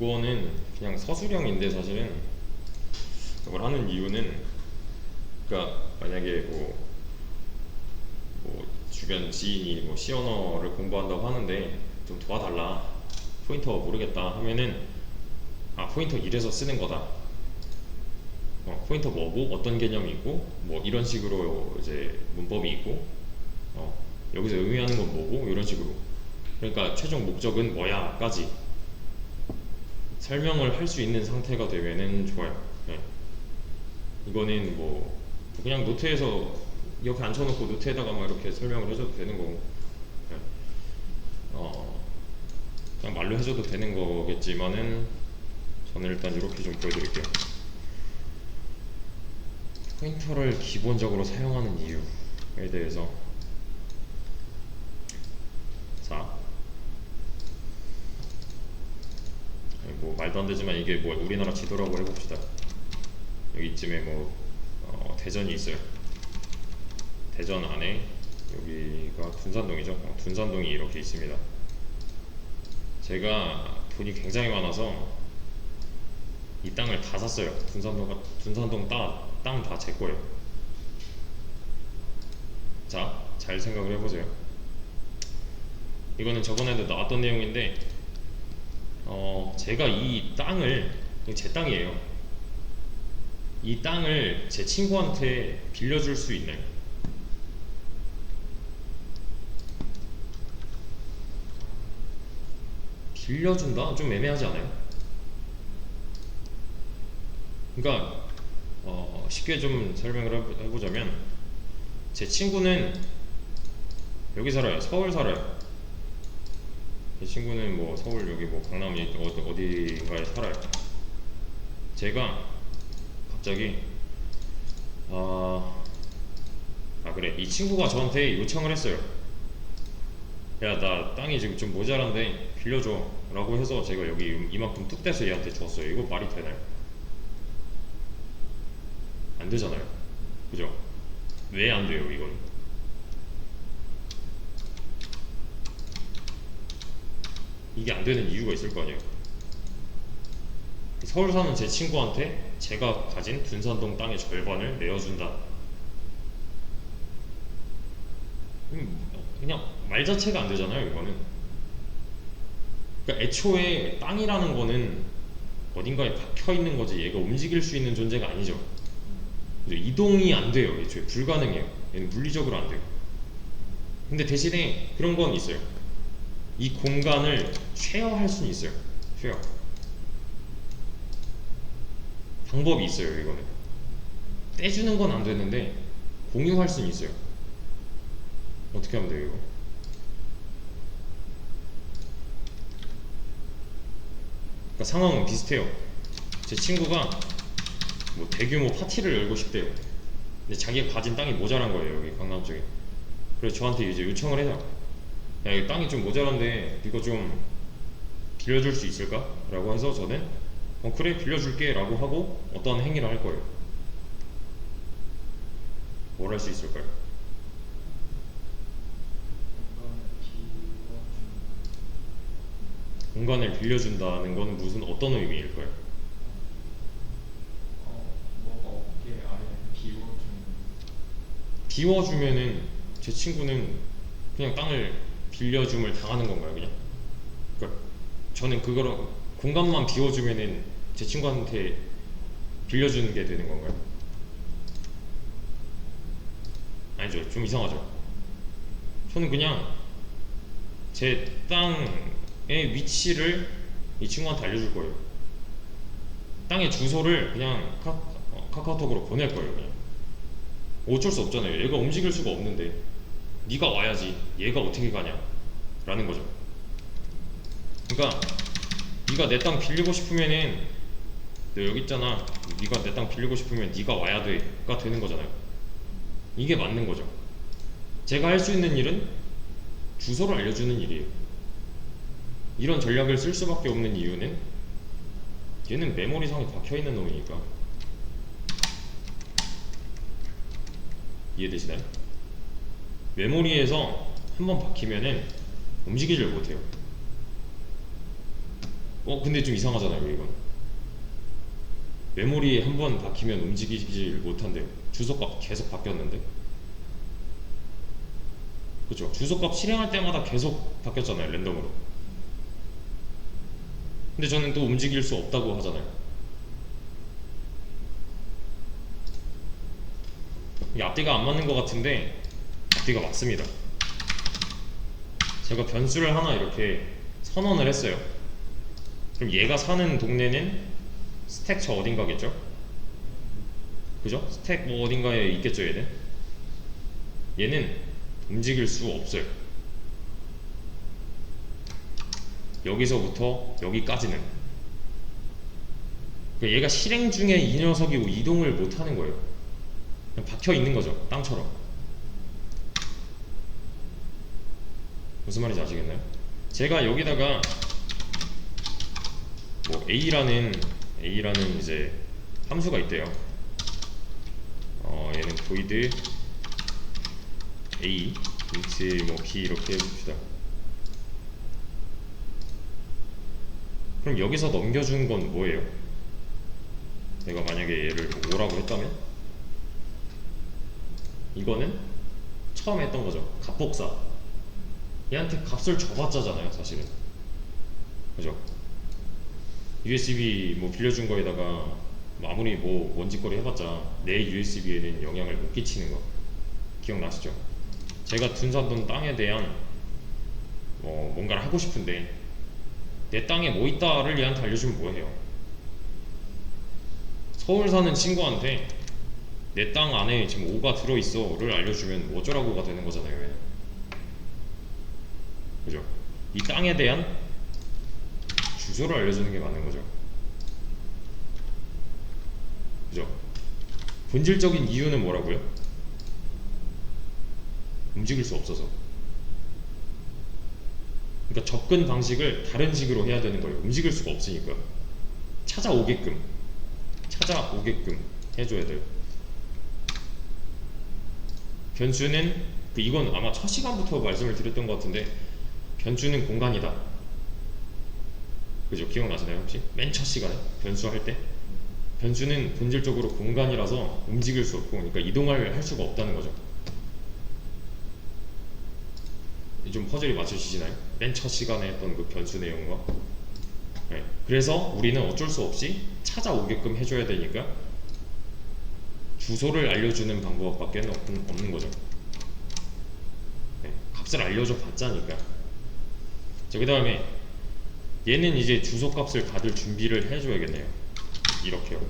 요거는 그냥 서술형인데 사실은 이걸 하는 이유는, 그러니까 만약에 뭐 주변 지인이 뭐 C 언어를 공부한다고 하는데 좀 도와달라, 포인터 모르겠다 하면은, 아 포인터 이래서 쓰는 거다, 포인터 뭐고 어떤 개념이 있고 뭐 이런 식으로 이제 문법이 있고, 여기서 의미하는 건 뭐고 이런 식으로, 그러니까 최종 목적은 뭐야까지 설명을 할 수 있는 상태가 되면은 좋아요. 네. 이거는 뭐 그냥 노트에서 이렇게 앉혀놓고 노트에다가 막 이렇게 설명을 해줘도 되는 거고, 네. 그냥 말로 해줘도 되는 거겠지만은 저는 일단 이렇게 좀 보여드릴게요. 포인터를 기본적으로 사용하는 이유에 대해서. 자, 뭐 말도 안 되지만 이게 뭐 우리나라 지도라고 해봅시다. 여기쯤에 뭐 대전이 있어요. 대전 안에 여기가 둔산동이죠. 둔산동이 이렇게 있습니다. 제가 돈이 굉장히 많아서 이 땅을 다 샀어요. 둔산동 땅 다 제 거예요. 자, 잘 생각을 해보세요. 이거는 저번에도 나왔던 내용인데, 제가 이 땅을, 제 땅이에요. 이 땅을 제 친구한테 빌려줄 수 있나요? 빌려준다? 좀 애매하지 않아요? 그러니까 쉽게 좀 설명을 해보자면, 제 친구는 여기 살아요. 서울 살아요. 제 친구는 뭐 서울 여기 뭐 강남 어디가에 살아요. 제가 갑자기 그래, 이 친구가 저한테 요청을 했어요. 야, 나 땅이 지금 좀 모자란데 빌려줘 라고 해서 제가 여기 이만큼 뚝 떼서 얘한테 줬어요. 이거 말이 되나요? 안 되잖아요. 그죠? 왜 안 돼요, 이건? 이게 안 되는 이유가 있을 거 아니에요. 서울 사는 제 친구한테 제가 가진 둔산동 땅의 절반을 내어준다. 그냥 말 자체가 안 되잖아요, 이거는. 그러니까 애초에 땅이라는 거는 어딘가에 박혀 있는 거지, 얘가 움직일 수 있는 존재가 아니죠. 이동이 안 돼요. 애초에 불가능해요. 얘는 물리적으로 안 돼요. 근데 대신에 그런 건 있어요. 이 공간을 쉐어할 수는 있어요. 쉐어 방법이 있어요. 이거는 떼주는 건 안 되는데 공유할 수는 있어요. 어떻게 하면 돼요, 이거? 그러니까 상황은 비슷해요. 제 친구가 뭐 대규모 파티를 열고 싶대요. 근데 자기가 가진 땅이 모자란 거예요, 여기 강남 쪽에. 그래서 저한테 이제 요청을 해요. 야, 이 땅이 좀 모자란데 이거 좀 빌려줄 수 있을까? 라고 해서 저는 그래, 빌려줄게 라고 하고 어떤 행위를 할 거예요. 뭘 할 수 있을까요? 공간을 빌려준다는 건 무슨 어떤 의미일까요? 뭐가 없게 아예 비워주는. 비워주면은 제 친구는 그냥 땅을 빌려줌을 당하는 건가요, 그냥? 그러니까 저는 그거를 공간만 비워주면은 제 친구한테 빌려주는 게 되는 건가요? 아니죠. 좀 이상하죠. 저는 그냥 제 땅의 위치를 이 친구한테 알려줄 거예요. 땅의 주소를 그냥 카카오톡으로 보낼 거예요. 그냥 어쩔 수 없잖아요. 얘가 움직일 수가 없는데 네가 와야지 얘가 어떻게 가냐 라는 거죠. 그러니까 네가 내 땅 빌리고 싶으면은 너 여기 있잖아, 네가 내 땅 빌리고 싶으면 네가 와야 돼가 되는 거잖아요. 이게 맞는 거죠. 제가 할 수 있는 일은 주소를 알려주는 일이에요. 이런 전략을 쓸 수밖에 없는 이유는 얘는 메모리상에 박혀있는 놈이니까. 이해되시나요? 메모리에서 한번 박히면은 움직이질 못해요. 근데 좀 이상하잖아요 이건. 메모리 한 번 박히면 움직이질 못한대요. 주소값 계속 바뀌었는데. 그죠? 주소값 실행할 때마다 계속 바뀌었잖아요 랜덤으로. 근데 저는 또 움직일 수 없다고 하잖아요. 이 앞뒤가 안 맞는 것 같은데 앞뒤가 맞습니다. 제가 변수를 하나 이렇게 선언을 했어요. 그럼 얘가 사는 동네는 스택 저 어딘가겠죠? 그죠? 스택 뭐 어딘가에 있겠죠 얘는. 얘는 움직일 수 없어요. 여기서부터 여기까지는. 그러니까 얘가 실행 중에 이 녀석이 이동을 못하는 거예요. 그냥 박혀 있는 거죠 땅처럼. 무슨 말인지 아시겠나요? 제가 여기다가 뭐 A라는 이제 함수가 있대요. 얘는 void A int 뭐 B 이렇게 해봅시다. 그럼 여기서 넘겨준 건 뭐예요? 내가 만약에 얘를 5라고 했다면 이거는 처음에 했던 거죠. 값복사. 얘한테 값을 줘봤자잖아요 사실은. 그죠? USB 뭐 빌려준 거에다가 뭐 아무리 뭐 원짓거리 해봤자 내 USB에는 영향을 못 끼치는 거 기억나시죠? 제가 둔산돈 땅에 대한 뭔가를 하고 싶은데 내 땅에 뭐 있다를 얘한테 알려주면 뭐해요? 서울 사는 친구한테 내 땅 안에 지금 5가 들어있어 를 알려주면 뭐 어쩌라고가 되는 거잖아요. 얘는. 그죠? 이 땅에 대한 주소를 알려주는 게 맞는 거죠. 그죠? 본질적인 이유는 뭐라고요? 움직일 수 없어서. 그러니까 접근 방식을 다른 식으로 해야 되는 거예요. 움직일 수가 없으니까. 찾아오게끔 해줘야 돼요. 변수는 이건 아마 첫 시간부터 말씀을 드렸던 것 같은데 변수는 공간이다. 그죠? 기억나시나요 혹시? 맨 첫 시간에 변수 할 때 변수는 본질적으로 공간이라서 움직일 수 없고 그러니까 이동을 할 수가 없다는 거죠. 좀 퍼즐이 맞춰지시나요? 맨 첫 시간에 했던 그 변수 내용과. 네. 그래서 우리는 어쩔 수 없이 찾아오게끔 해줘야 되니까 주소를 알려주는 방법밖에 없는 거죠. 네. 값을 알려줘 봤자니까. 자, 그 다음에 얘는 이제 주소 값을 받을 준비를 해줘야겠네요. 이렇게요.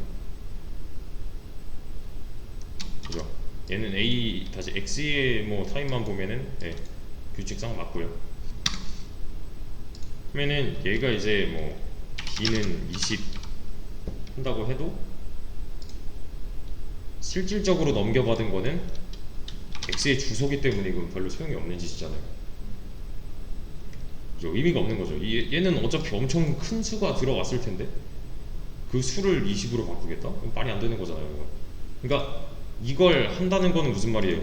그죠? 얘는 A 다시 X의 뭐 타입만 보면은 네, 규칙상 맞고요. 그러면은 얘가 이제 뭐 B는 20 한다고 해도 실질적으로 넘겨받은 거는 X의 주소기 때문에 이건 별로 소용이 없는 짓이잖아요. 그죠? 의미가 없는 거죠. 얘는 어차피 엄청 큰 수가 들어왔을 텐데 그 수를 20으로 바꾸겠다? 말이 안 되는 거잖아요. 이거. 그러니까 이걸 한다는 거는 무슨 말이에요?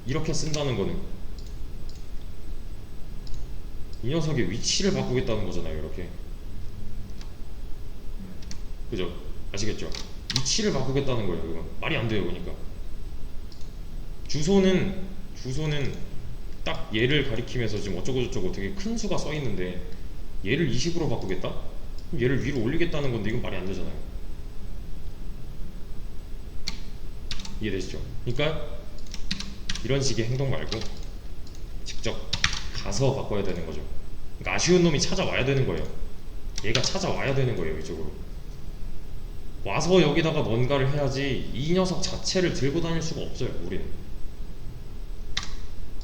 이렇게 쓴다는 거는 이 녀석의 위치를 바꾸겠다는 거잖아요. 이렇게. 그죠? 아시겠죠? 위치를 바꾸겠다는 거예요. 이건 말이 안 돼요. 그러니까 주소는 딱 얘를 가리키면서 지금 어쩌고저쩌고 되게 큰 수가 써 있는데 얘를 20으로 바꾸겠다? 그럼 얘를 위로 올리겠다는 건데 이건 말이 안 되잖아요. 이해되시죠? 그러니까 이런 식의 행동 말고 직접 가서 바꿔야 되는 거죠. 그러니까 아쉬운 놈이 찾아와야 되는 거예요. 얘가 찾아와야 되는 거예요. 이쪽으로 와서 여기다가 뭔가를 해야지 이 녀석 자체를 들고 다닐 수가 없어요. 우리는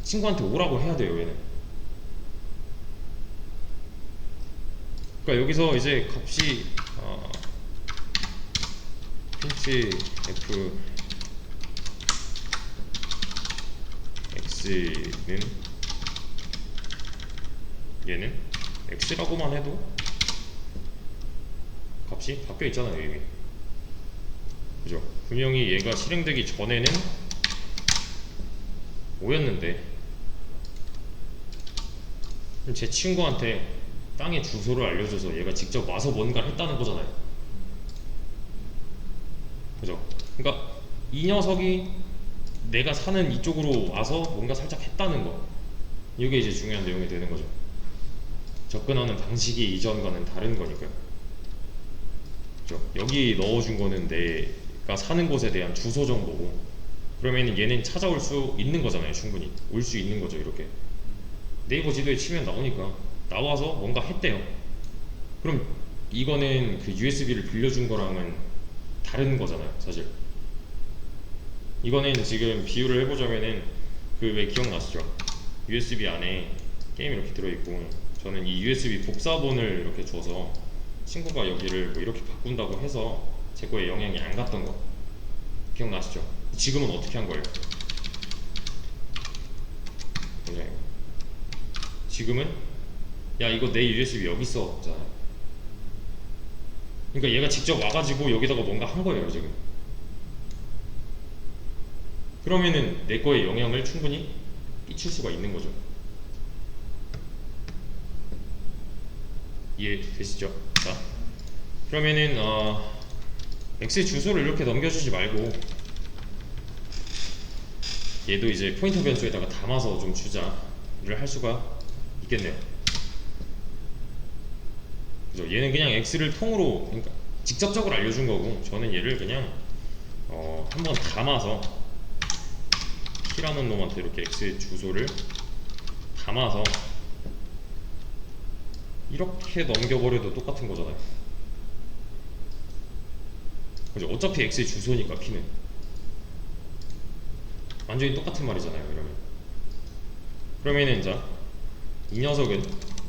친구한테 오라고 해야 돼요. 얘는. 그러니까 여기서 이제 값이 print f x는 얘는 x라고만 해도 값이 바뀌어 있잖아요. 이미. 그죠? 분명히 얘가 실행되기 전에는 5였는데 제 친구한테 땅의 주소를 알려줘서 얘가 직접 와서 뭔가를 했다는 거잖아요. 그죠? 그러니까 이 녀석이 내가 사는 이쪽으로 와서 뭔가 살짝 했다는 거, 이게 이제 중요한 내용이 되는 거죠. 접근하는 방식이 이전과는 다른 거니까요. 그죠? 여기 넣어준 거는 내가 사는 곳에 대한 주소 정보고, 그러면 얘는 찾아올 수 있는 거잖아요. 충분히 올 수 있는 거죠. 이렇게 네이버 지도에 치면 나오니까 나와서 뭔가 했대요. 그럼 이거는 그 USB를 빌려준 거랑은 다른 거잖아요. 사실 이거는 지금 비유를 해보자면은 그 왜 기억나시죠? USB 안에 게임이 이렇게 들어있고 저는 이 USB 복사본을 이렇게 줘서 친구가 여기를 뭐 이렇게 바꾼다고 해서 제 거에 영향이 안 갔던 거 기억나시죠? 지금은 어떻게 한 거예요? 그냥 지금은 야 이거 내 USB 여기 있어 잖아요. 그러니까 얘가 직접 와가지고 여기다가 뭔가 한 거예요 지금. 그러면은 내 거에 영향을 충분히 끼칠 수가 있는 거죠. 이해되시죠? 자, 그러면은 X의 주소를 이렇게 넘겨주지 말고 얘도 이제 포인터 변수에다가 담아서 좀 주자를 할 수가 있겠네요. 그죠? 얘는 그냥 X를 통으로, 그러니까 직접적으로 알려준 거고, 저는 얘를 그냥 한번 담아서 P라는 놈한테 이렇게 X의 주소를 담아서 이렇게 넘겨버려도 똑같은 거잖아요. 그죠? 어차피 X의 주소니까 P는 완전히 똑같은 말이잖아요. 그러면은 자, 이 녀석은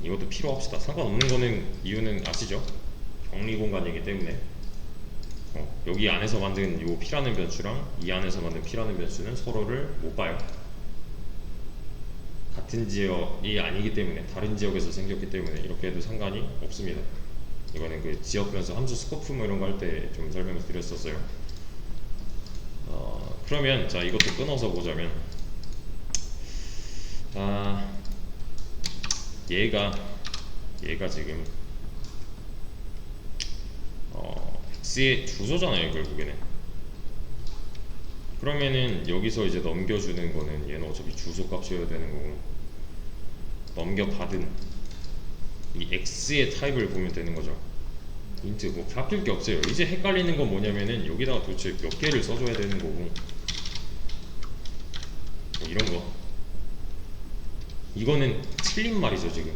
이것도 필요 합시다. 상관없는 거는 이유는 아시죠? 격리 공간이기 때문에 여기 안에서 만든 요 P라는 변수랑 이 안에서 만든 P라는 변수는 서로를 못 봐요. 같은 지역이 아니기 때문에 다른 지역에서 생겼기 때문에 이렇게 해도 상관이 없습니다. 이거는 그 지역 변수 함수 스코프 뭐 이런 거 할 때 좀 설명을 드렸었어요. 그러면 자 이것도 끊어서 보자면 얘가 지금 X의 주소잖아요 결국에는. 그러면은 여기서 이제 넘겨주는 거는 얘는 어차피 주소 값이어야 되는 거고, 넘겨받은 이 X의 타입을 보면 되는 거죠. 인트 뭐 바뀔 게 없어요. 이제 헷갈리는 건 뭐냐면은 여기다가 도대체 몇 개를 써줘야 되는 거고, 뭐 이런 거 이거는 틀린 말이죠 지금.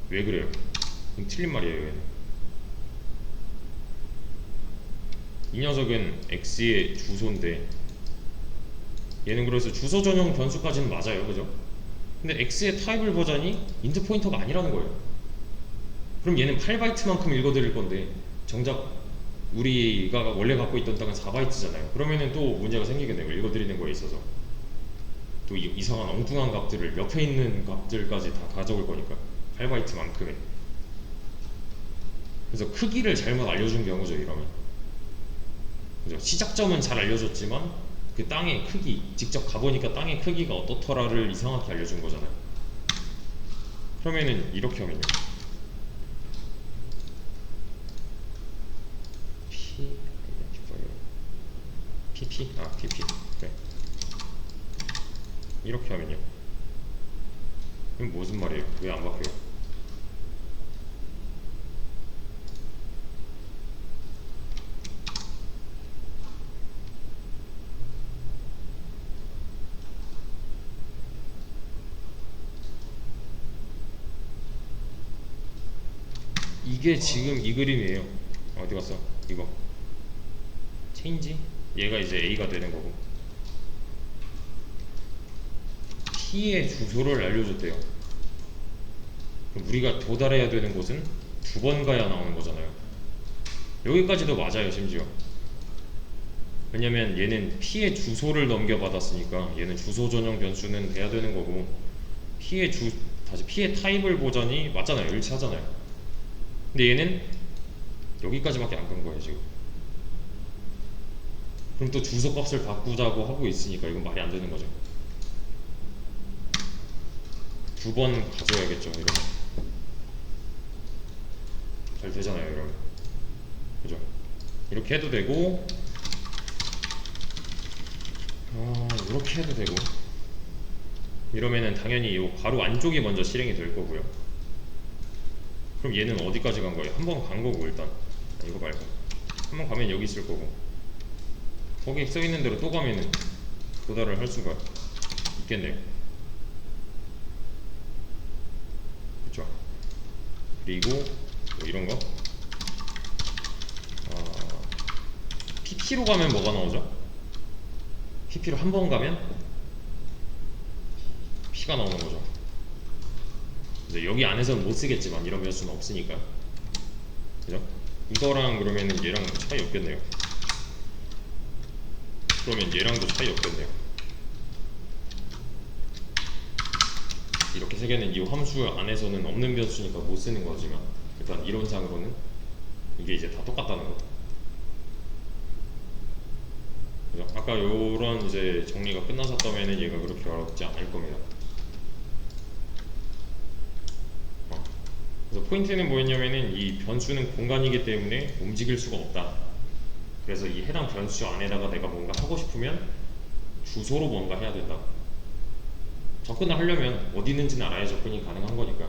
왜 그래요? 틀린 말이에요 얘는. 이 녀석은 X의 주소인데 얘는 그래서 주소 전용 변수까지는 맞아요. 그죠? 근데 X의 타입을 보자니 인트 포인터가 아니라는 거예요. 그럼 얘는 8바이트만큼 읽어드릴 건데 정작 우리가 원래 갖고 있던 땅은 4바이트잖아요. 그러면은 또 문제가 생기겠네요. 읽어드리는 거에 있어서 또 이상한 엉뚱한 값들을 옆에 있는 값들까지 다 가져올 거니까 8바이트만큼의. 그래서 크기를 잘못 알려준 경우죠 이러면. 그죠? 시작점은 잘 알려줬지만 그 땅의 크기, 직접 가보니까 땅의 크기가 어떻더라를 이상하게 알려준 거잖아요. 그러면은 이렇게 하면요. PP? PP. 그래. 이렇게 하면요. 이건 무슨 말이에요? 왜 안 바뀌어요? 이게 지금 이 그림이에요. 어디 갔어? 이거 체인지? 얘가 이제 A가 되는 거고 P의 주소를 알려줬대요. 그럼 우리가 도달해야 되는 곳은 2번 가야 나오는 거잖아요. 여기까지도 맞아요 심지어. 왜냐면 얘는 P의 주소를 넘겨받았으니까 얘는 주소 전용 변수는 돼야 되는 거고, 다시 P의 타입을 보자니 맞잖아요. 일치하잖아요. 근데 얘는 여기까지밖에 안 간 거예요 지금. 그럼 또 주소 값을 바꾸자고 하고 있으니까 이건 말이 안 되는 거죠. 두 번 가져야겠죠. 이러면 잘 되잖아요. 이러면 그죠? 이렇게 해도 되고 이렇게 해도 되고 이러면은 당연히 이 괄호 안쪽이 먼저 실행이 될 거고요. 그럼 얘는 어디까지 간 거예요? 한 번 간 거고 일단 이거 말고 한 번 가면 여기 있을 거고 거기 써 있는 대로 또 가면은 도달을 할 수가 있겠네요. 그렇죠? 그리고 뭐 이런 거 PP로 가면 뭐가 나오죠? PP로 한 번 가면 P가 나오는 거죠. 이제 여기 안에서는 못 쓰겠지만 이런 변수는 없으니까. 그죠? 이거랑 그러면은 얘랑 차이 없겠네요. 그러면 얘랑도 차이 없겠네요. 이렇게 세 개는 이 함수 안에서는 없는 변수니까 못 쓰는 거지만 일단 이론상으로는 이게 이제 다 똑같다는 거. 그죠? 아까 요런 이제 정리가 끝나셨다면은 얘가 그렇게 어렵지 않을 겁니다. 그래서 포인트는 뭐였냐면은 이 변수는 공간이기 때문에 움직일 수가 없다. 그래서 이 해당 변수 안에다가 내가 뭔가 하고 싶으면 주소로 뭔가 해야 된다. 접근을 하려면 어디 있는지는 알아야 접근이 가능한 거니까.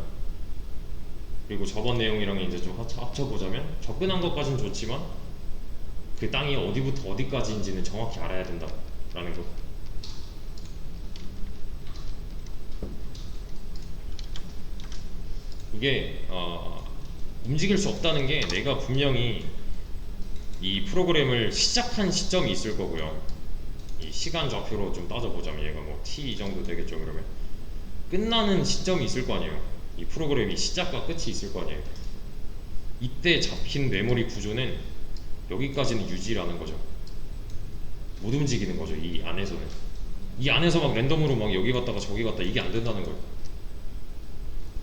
그리고 저번 내용이랑 이제 좀 합쳐보자면 접근한 것까지는 좋지만 그 땅이 어디부터 어디까지인지는 정확히 알아야 된다라는 거. 이게 움직일 수 없다는 게 내가 분명히 이 프로그램을 시작한 시점이 있을 거고요. 이 시간 좌표로 좀 따져보자면 얘가 뭐 t 이 정도 되겠죠. 그러면 끝나는 시점이 있을 거 아니에요. 이 프로그램이 시작과 끝이 있을 거 아니에요. 이때 잡힌 메모리 구조는 여기까지는 유지라는 거죠. 못 움직이는 거죠. 이 안에서는. 이 안에서 막 랜덤으로 막 여기 갔다가 저기 갔다 이게 안 된다는 거예요.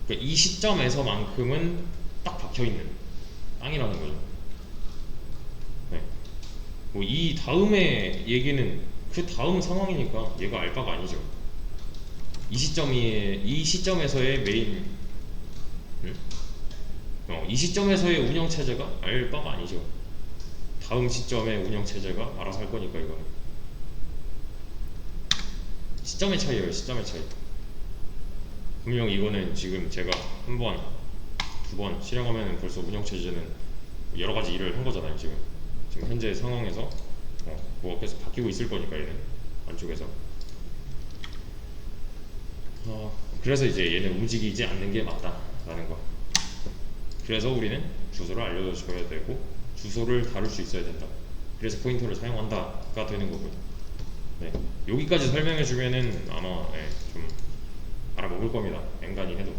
그러니까 이 시점에서만큼은 딱 박혀있는 땅이라는 거죠. 네. 뭐 이 다음의 얘기는 그 다음 상황이니까 얘가 알바가 아니죠. 이 시점에서의 메인 이 시점에서의 운영체제가 알바가 아니죠. 다음 시점의 운영체제가 알아서 할 거니까. 이거는 시점의 차이예요. 시점의 차이. 분명 이거는 지금 제가 한 번, 두 번 실행하면 벌써 운영체제는 여러 가지 일을 한 거잖아요. 지금 현재 상황에서 뭐가 계속 바뀌고 있을 거니까 얘는 안쪽에서. 그래서 이제 얘는 움직이지 않는 게 맞다라는 거. 그래서 우리는 주소를 알려줘야 되고 주소를 다룰 수 있어야 된다. 그래서 포인터를 사용한다가 되는 거고요. 네. 여기까지 설명해 주면은 아마 좀 알아먹을 겁니다. 앵간히 해도.